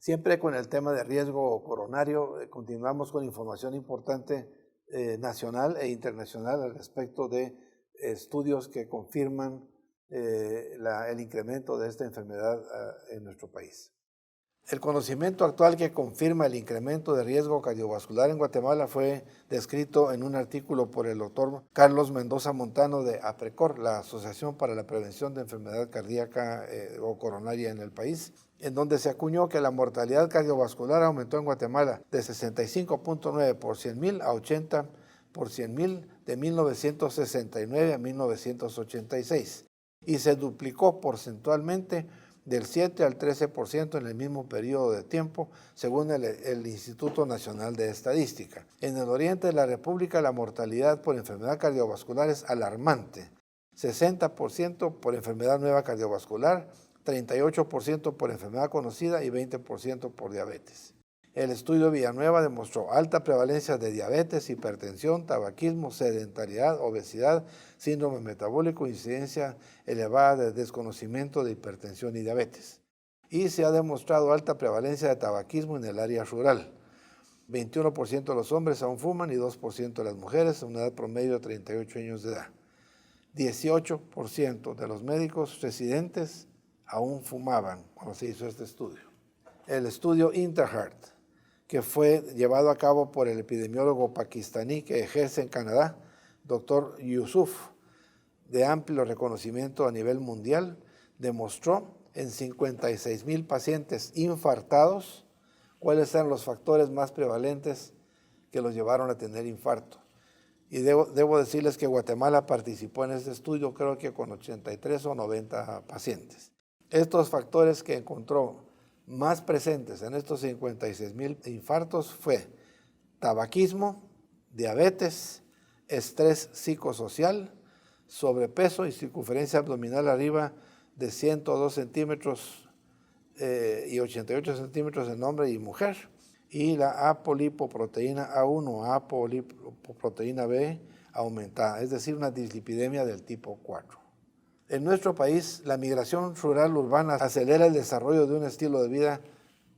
Siempre con el tema de riesgo coronario, continuamos con información importante nacional e internacional al respecto de estudios que confirman el incremento de esta enfermedad en nuestro país. El conocimiento actual que confirma el incremento de riesgo cardiovascular en Guatemala fue descrito en un artículo por el doctor Carlos Mendoza Montano de APRECOR, la Asociación para la Prevención de Enfermedad Cardíaca o Coronaria en el país, en donde se acuñó que la mortalidad cardiovascular aumentó en Guatemala de 65.9 por 100,000 a 80 por 100,000 de 1969 a 1986 y se duplicó porcentualmente del 7 al 13% en el mismo periodo de tiempo, según el Instituto Nacional de Estadística. En el oriente de la República, la mortalidad por enfermedad cardiovascular es alarmante: 60% por enfermedad nueva cardiovascular, 38% por enfermedad conocida y 20% por diabetes. El estudio Villanueva demostró alta prevalencia de diabetes, hipertensión, tabaquismo, sedentariedad, obesidad, síndrome metabólico, incidencia elevada de desconocimiento de hipertensión y diabetes. Y se ha demostrado alta prevalencia de tabaquismo en el área rural. 21% de los hombres aún fuman y 2% de las mujeres a una edad promedio de 38 años de edad. 18% de los médicos residentes aún fumaban cuando se hizo este estudio. El estudio Interheart, que fue llevado a cabo por el epidemiólogo pakistaní que ejerce en Canadá, Dr. Yusuf, de amplio reconocimiento a nivel mundial, demostró en 56,000 pacientes infartados cuáles eran los factores más prevalentes que los llevaron a tener infarto. Y debo decirles que Guatemala participó en este estudio, creo que con 83 o 90 pacientes. Estos factores que encontró más presentes en estos 56,000 infartos fue tabaquismo, diabetes, estrés psicosocial, sobrepeso y circunferencia abdominal arriba de 102 centímetros y 88 centímetros en hombre y mujer, y la apolipoproteína A1 o apolipoproteína B aumentada, es decir, una dislipidemia del tipo 4. En nuestro país, la migración rural-urbana acelera el desarrollo de un estilo de vida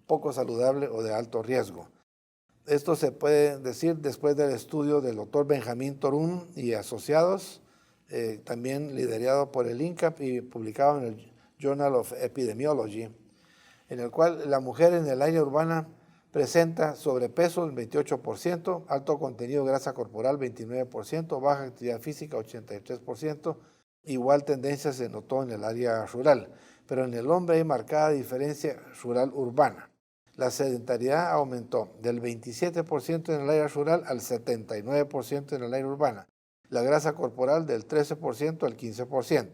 poco saludable o de alto riesgo. Esto se puede decir después del estudio del doctor Benjamín Torún y asociados, también liderado por el INCAP y publicado en el Journal of Epidemiology, en el cual la mujer en el área urbana presenta sobrepeso el 28%, alto contenido de grasa corporal 29%, baja actividad física 83%, igual tendencia se notó en el área rural, pero en el hombre hay marcada diferencia rural-urbana. La sedentariedad aumentó del 27% en el área rural al 79% en el área urbana. La grasa corporal del 13% al 15%.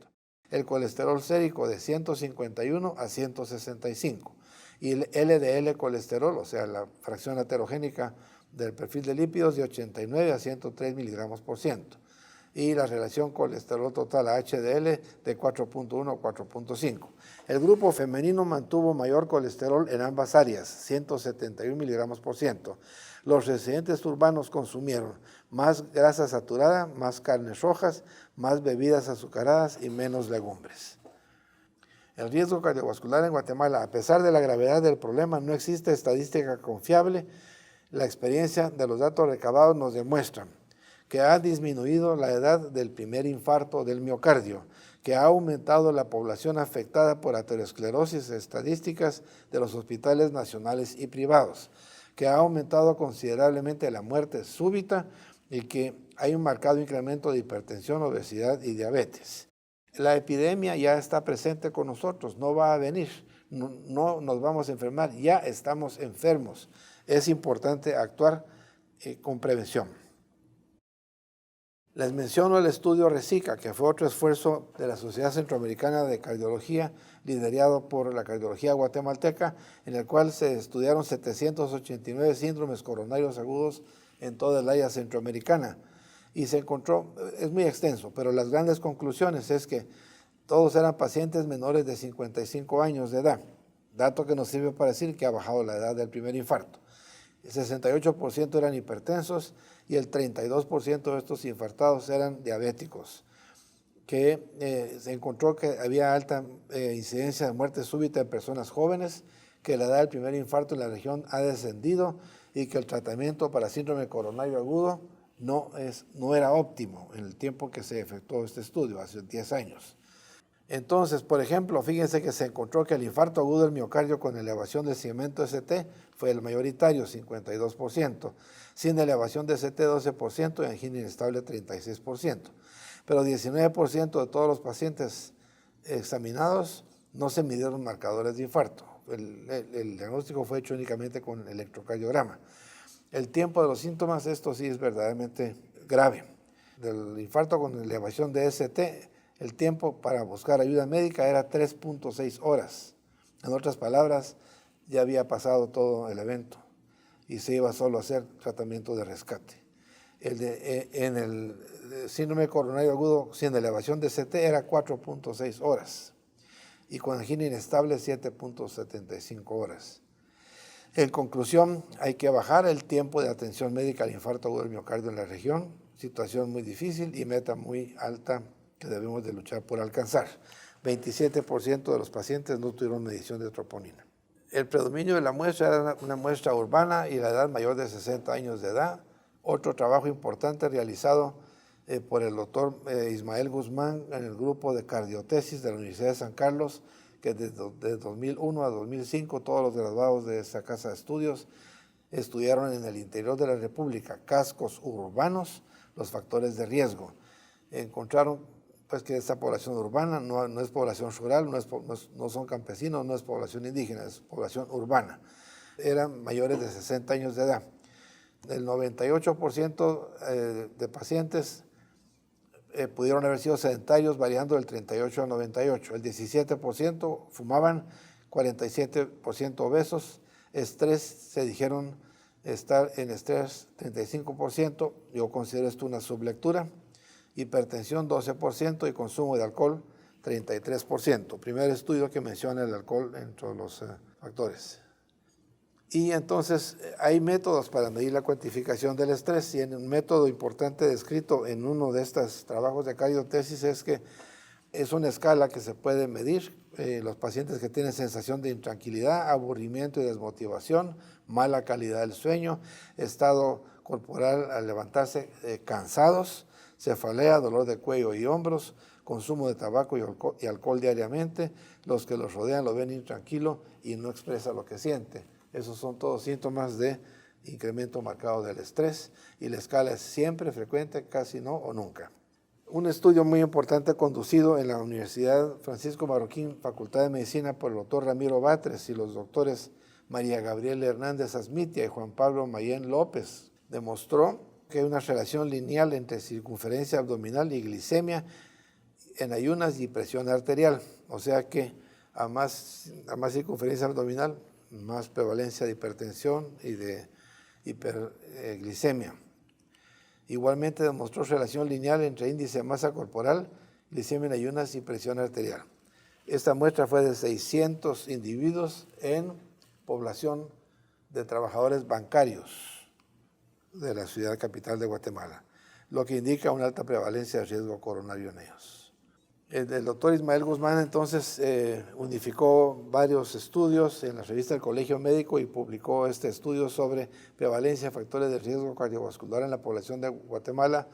El colesterol sérico de 151 a 165. Y el LDL colesterol, o sea, la fracción aterogénica del perfil de lípidos, de 89 a 103 miligramos por ciento. Y la relación colesterol total a HDL de 4.1 a 4.5. El grupo femenino mantuvo mayor colesterol en ambas áreas, 171 miligramos por ciento. Los residentes urbanos consumieron más grasa saturada, más carnes rojas, más bebidas azucaradas y menos legumbres. El riesgo cardiovascular en Guatemala, a pesar de la gravedad del problema, no existe estadística confiable. La experiencia de los datos recabados nos demuestra que ha disminuido la edad del primer infarto del miocardio, que ha aumentado la población afectada por aterosclerosis, estadísticas de los hospitales nacionales y privados, que ha aumentado considerablemente la muerte súbita y que hay un marcado incremento de hipertensión, obesidad y diabetes. La epidemia ya está presente con nosotros, no va a venir, no nos vamos a enfermar, ya estamos enfermos. Es importante actuar con prevención. Les menciono el estudio RECICA, que fue otro esfuerzo de la Sociedad Centroamericana de Cardiología, liderado por la cardiología guatemalteca, en el cual se estudiaron 789 síndromes coronarios agudos en toda el área centroamericana. Y se encontró, es muy extenso, pero las grandes conclusiones es que todos eran pacientes menores de 55 años de edad, dato que nos sirve para decir que ha bajado la edad del primer infarto. El 68% eran hipertensos y el 32% de estos infartados eran diabéticos, que se encontró que había alta incidencia de muerte súbita en personas jóvenes, que la edad del primer infarto en la región ha descendido y que el tratamiento para síndrome coronario agudo no era óptimo en el tiempo que se efectuó este estudio, hace 10 años. Entonces, por ejemplo, fíjense que se encontró que el infarto agudo del miocardio con elevación de segmento ST fue el mayoritario, 52%, sin elevación de ST 12% y angina inestable 36%. Pero 19% de todos los pacientes examinados no se midieron marcadores de infarto. El diagnóstico fue hecho únicamente con electrocardiograma. El tiempo de los síntomas, esto sí es verdaderamente grave. Del infarto con elevación de ST, el tiempo para buscar ayuda médica era 3.6 horas. En otras palabras, ya había pasado todo el evento y se iba solo a hacer tratamiento de rescate. En el síndrome coronario agudo sin elevación de ST era 4.6 horas y con angina inestable 7.75 horas. En conclusión, hay que bajar el tiempo de atención médica al infarto agudo del miocardio en la región, situación muy difícil y meta muy alta que debemos de luchar por alcanzar. 27% de los pacientes no tuvieron medición de troponina. El predominio de la muestra era una muestra urbana y la edad mayor de 60 años de edad. Otro trabajo importante realizado por el doctor Ismael Guzmán en el grupo de cardiotesis de la Universidad de San Carlos, que de 2001 a 2005 todos los graduados de esa casa de estudios estudiaron en el interior de la República, cascos urbanos, los factores de riesgo. Encontraron pues que esta población urbana no es población rural, no son campesinos, no es población indígena, es población urbana. Eran mayores de 60 años de edad. El 98% de pacientes pudieron haber sido sedentarios, variando del 38 al 98. El 17% fumaban, 47% obesos. Estrés, se dijeron estar en estrés 35%, yo considero esto una sublectura. Hipertensión 12% y consumo de alcohol 33%. Primer estudio que menciona el alcohol entre los factores. Y entonces hay métodos para medir la cuantificación del estrés y un método importante descrito en uno de estos trabajos de cardiotesis es que es una escala que se puede medir los pacientes que tienen sensación de intranquilidad, aburrimiento y desmotivación, mala calidad del sueño, estado corporal al levantarse cansados, cefalea, dolor de cuello y hombros, consumo de tabaco y alcohol diariamente, los que los rodean lo ven intranquilo y no expresa lo que siente. Esos son todos síntomas de incremento marcado del estrés y la escala es siempre, frecuente, casi no o nunca. Un estudio muy importante conducido en la Universidad Francisco Marroquín, Facultad de Medicina, por el doctor Ramiro Batres y los doctores María Gabriela Hernández Asmitia y Juan Pablo Mayén López, demostró que hay una relación lineal entre circunferencia abdominal y glicemia en ayunas y presión arterial. O sea que a más circunferencia abdominal, más prevalencia de hipertensión y de hiperglicemia. Igualmente demostró relación lineal entre índice de masa corporal, glicemia en ayunas y presión arterial. Esta muestra fue de 600 individuos en población de trabajadores bancarios de la ciudad capital de Guatemala, lo que indica una alta prevalencia de riesgo coronario en ellos. El doctor Ismael Guzmán entonces unificó varios estudios en la revista del Colegio Médico y publicó este estudio sobre prevalencia de factores de riesgo cardiovascular en la población de Guatemala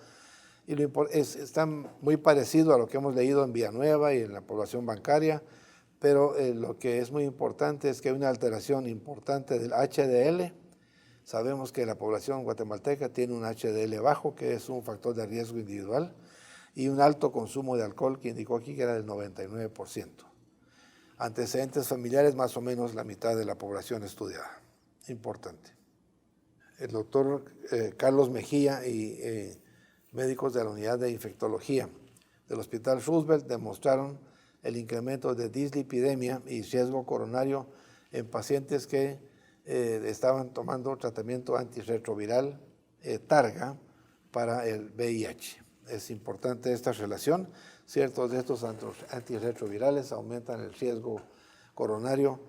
y está muy parecido a lo que hemos leído en Villanueva y en la población bancaria, pero lo que es muy importante es que hay una alteración importante del HDL. Sabemos que la población guatemalteca tiene un HDL bajo, que es un factor de riesgo individual, y un alto consumo de alcohol, que indicó aquí que era del 99%. Antecedentes familiares, más o menos la mitad de la población estudiada. Importante. El doctor Carlos Mejía y médicos de la unidad de infectología del Hospital Roosevelt demostraron el incremento de dislipidemia y riesgo coronario en pacientes que estaban tomando tratamiento antirretroviral Targa para el VIH. Es importante esta relación. Ciertos de estos antirretrovirales aumentan el riesgo coronario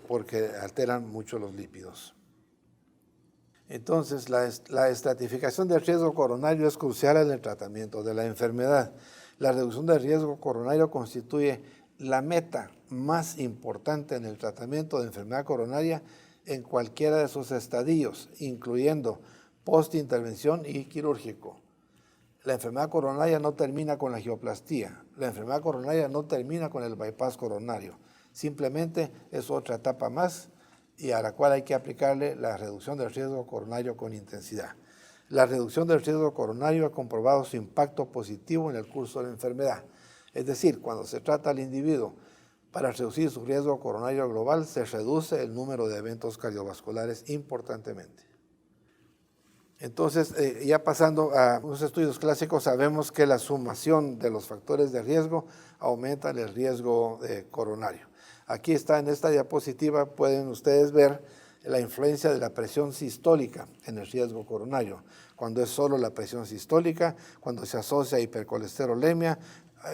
porque alteran mucho los lípidos. Entonces, la estratificación del riesgo coronario es crucial en el tratamiento de la enfermedad. La reducción del riesgo coronario constituye la meta más importante en el tratamiento de enfermedad coronaria en cualquiera de sus estadios, incluyendo post-intervención y quirúrgico. La enfermedad coronaria no termina con la angioplastía, la enfermedad coronaria no termina con el bypass coronario, simplemente es otra etapa más y a la cual hay que aplicarle la reducción del riesgo coronario con intensidad. La reducción del riesgo coronario ha comprobado su impacto positivo en el curso de la enfermedad, es decir, cuando se trata al individuo para reducir su riesgo coronario global, se reduce el número de eventos cardiovasculares importantemente. Entonces, ya pasando a unos estudios clásicos, sabemos que la sumación de los factores de riesgo aumenta el riesgo coronario. Aquí está en esta diapositiva, pueden ustedes ver la influencia de la presión sistólica en el riesgo coronario. Cuando es solo la presión sistólica, cuando se asocia a hipercolesterolemia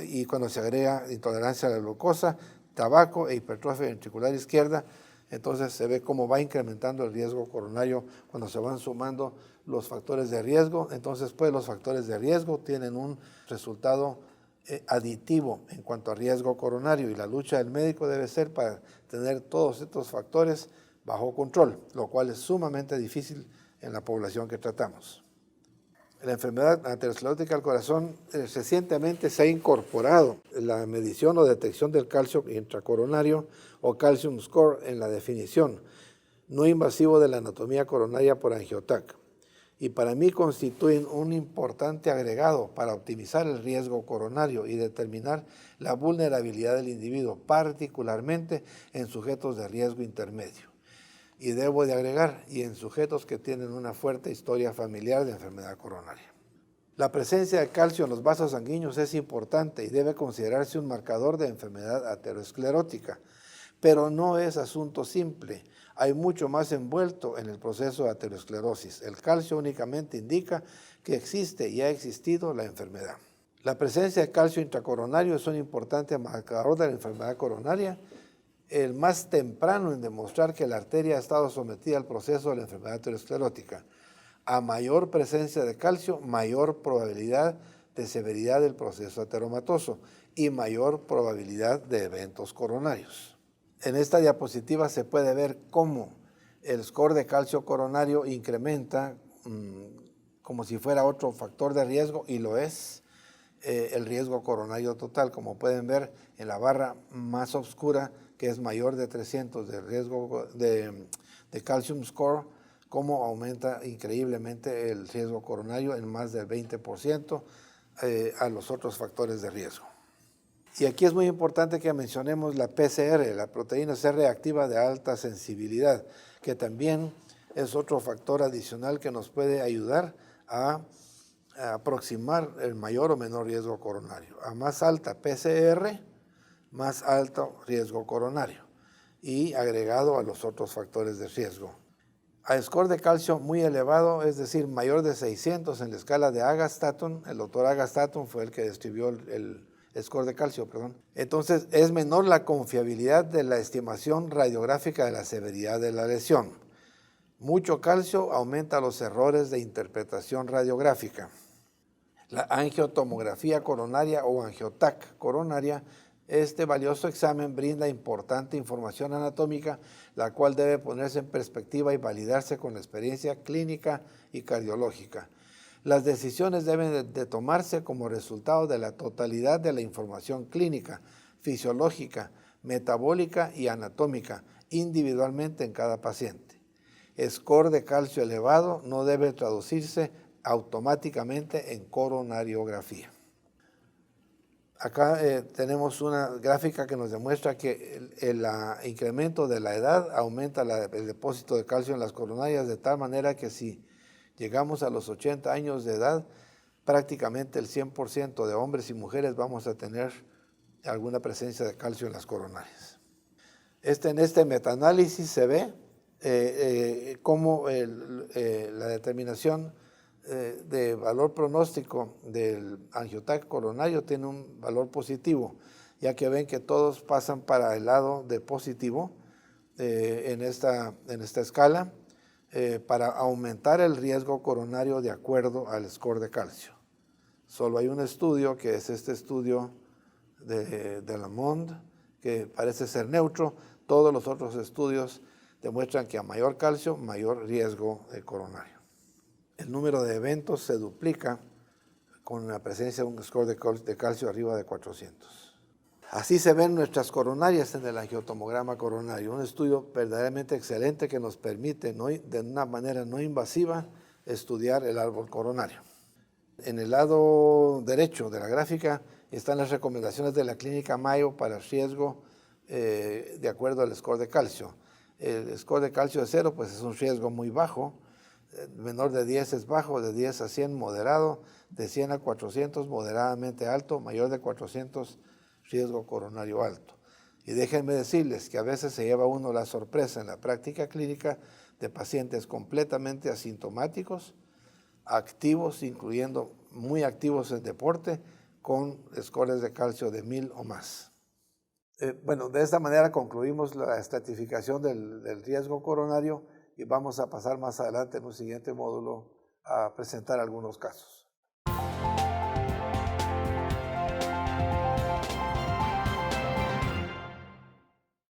y cuando se agrega intolerancia a la glucosa, tabaco e hipertrofia ventricular izquierda, entonces se ve cómo va incrementando el riesgo coronario cuando se van sumando los factores de riesgo. Entonces, pues los factores de riesgo tienen un resultado aditivo en cuanto a riesgo coronario y la lucha del médico debe ser para tener todos estos factores bajo control, lo cual es sumamente difícil en la población que tratamos. La enfermedad aterosclerótica del corazón recientemente se ha incorporado la medición o detección del calcio intracoronario o calcium score en la definición no invasivo de la anatomía coronaria por angiotac y para mí constituyen un importante agregado para optimizar el riesgo coronario y determinar la vulnerabilidad del individuo, particularmente en sujetos de riesgo intermedio. Y debo de agregar, y en sujetos que tienen una fuerte historia familiar de enfermedad coronaria. La presencia de calcio en los vasos sanguíneos es importante y debe considerarse un marcador de enfermedad aterosclerótica, pero no es asunto simple. Hay mucho más envuelto en el proceso de aterosclerosis. El calcio únicamente indica que existe y ha existido la enfermedad. La presencia de calcio intracoronario es un importante marcador de la enfermedad coronaria, el más temprano en demostrar que la arteria ha estado sometida al proceso de la enfermedad aterosclerótica. A mayor presencia de calcio, mayor probabilidad de severidad del proceso ateromatoso y mayor probabilidad de eventos coronarios. En esta diapositiva se puede ver cómo el score de calcio coronario incrementa como si fuera otro factor de riesgo, y lo es, el riesgo coronario total, como pueden ver en la barra más oscura, que es mayor de 300 de riesgo de calcium score, cómo aumenta increíblemente el riesgo coronario en más del 20% a los otros factores de riesgo. Y aquí es muy importante que mencionemos la PCR, la proteína C reactiva de alta sensibilidad, que también es otro factor adicional que nos puede ayudar a aproximar el mayor o menor riesgo coronario. A más alta PCR, más alto riesgo coronario y agregado a los otros factores de riesgo. A score de calcio muy elevado, es decir, mayor de 600 en la escala de Agastaton, el doctor Agastaton fue el que describió el score de calcio, Entonces, es menor la confiabilidad de la estimación radiográfica de la severidad de la lesión. Mucho calcio aumenta los errores de interpretación radiográfica. La angiotomografía coronaria o angiotac coronaria, este valioso examen brinda importante información anatómica, la cual debe ponerse en perspectiva y validarse con la experiencia clínica y cardiológica. Las decisiones deben de tomarse como resultado de la totalidad de la información clínica, fisiológica, metabólica y anatómica, individualmente en cada paciente. Score de calcio elevado no debe traducirse automáticamente en coronariografía. Acá tenemos una gráfica que nos demuestra que el incremento de la edad aumenta el depósito de calcio en las coronarias de tal manera que si llegamos a los 80 años de edad, prácticamente el 100% de hombres y mujeres vamos a tener alguna presencia de calcio en las coronarias. En este metaanálisis se ve cómo la determinación de valor pronóstico del angiotac coronario tiene un valor positivo, ya que ven que todos pasan para el lado de positivo en esta escala para aumentar el riesgo coronario de acuerdo al score de calcio. Solo hay un estudio, que es este estudio de Lamond, que parece ser neutro. Todos los otros estudios demuestran que a mayor calcio, mayor riesgo coronario. El número de eventos se duplica con la presencia de un score de calcio arriba de 400. Así se ven nuestras coronarias en el angiotomograma coronario, un estudio verdaderamente excelente que nos permite de una manera no invasiva estudiar el árbol coronario. En el lado derecho de la gráfica están las recomendaciones de la Clínica Mayo para riesgo de acuerdo al score de calcio. El score de calcio de 0 pues es un riesgo muy bajo, menor de 10 es bajo, de 10 a 100 moderado, de 100 a 400 moderadamente alto, mayor de 400 riesgo coronario alto. Y déjenme decirles que a veces se lleva uno la sorpresa en la práctica clínica de pacientes completamente asintomáticos, activos, incluyendo muy activos en deporte, con scores de calcio de 1000 o más. Bueno, de esta manera concluimos la estratificación del riesgo coronario y vamos a pasar más adelante en un siguiente módulo a presentar algunos casos.